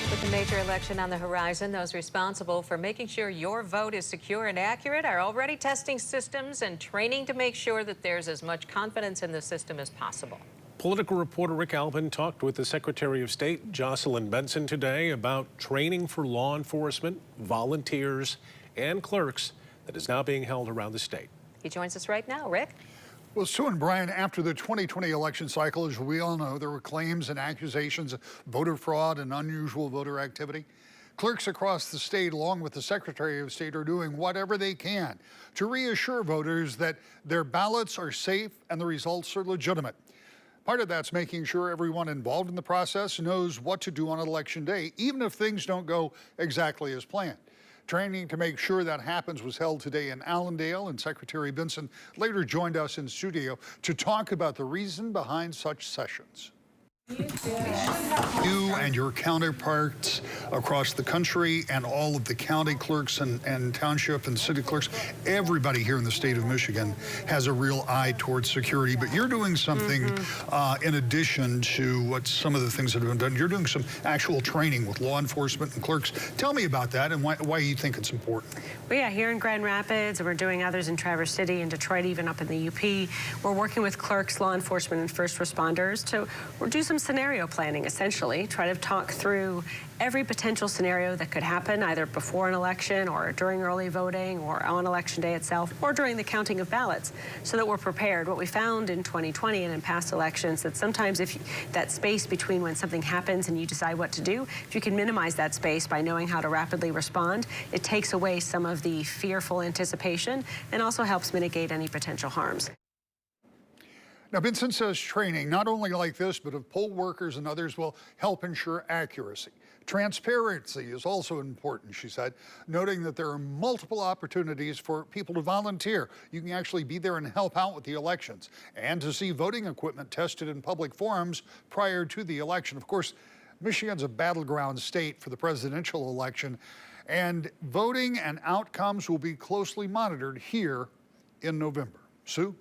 With the major election on the horizon, those responsible for making sure your vote is secure and accurate are already testing systems and training to make sure that there's as much confidence in the system as possible. Political reporter Rick Albin talked with the Secretary of State, Jocelyn Benson, today about training for law enforcement, volunteers, and clerks that is now being held around the state. He joins us right now. Rick? Well, Sue and Brian, after the 2020 election cycle, as we all know, there were claims and accusations of voter fraud and unusual voter activity. Clerks across the state, along with the Secretary of State, are doing whatever they can to reassure voters that their ballots are safe and the results are legitimate. Part of that's making sure everyone involved in the process knows what to do on Election Day, even if things don't go exactly as planned. Training to make sure that happens was held today in Allendale, and Secretary Benson later joined us in studio to talk about the reason behind such sessions. You and your counterparts across the country and all of the county clerks and township and city clerks, everybody here in the state of Michigan has a real eye towards security, but you're doing something in addition to what some of the things that have been done. You're doing some actual training with law enforcement and clerks. Tell me about that and why you think it's important. Well, yeah, here in Grand Rapids, and we're doing others in Traverse City and Detroit, even up in the UP. We're working with clerks, law enforcement, and first responders to do some scenario planning, essentially, try to talk through every potential scenario that could happen either before an election or during early voting or on Election Day itself or during the counting of ballots so that we're prepared. What we found in 2020 and in past elections that sometimes if that space between when something happens and you decide what to do, if you can minimize that space by knowing how to rapidly respond, it takes away some of the fearful anticipation and also helps mitigate any potential harms. Now, Benson says training, not only like this, but of poll workers and others, will help ensure accuracy. Transparency is also important, she said, noting that there are multiple opportunities for people to volunteer. You can actually be there and help out with the elections and to see voting equipment tested in public forums prior to the election. Of course, Michigan's a battleground state for the presidential election, and voting and outcomes will be closely monitored here in November. Sue?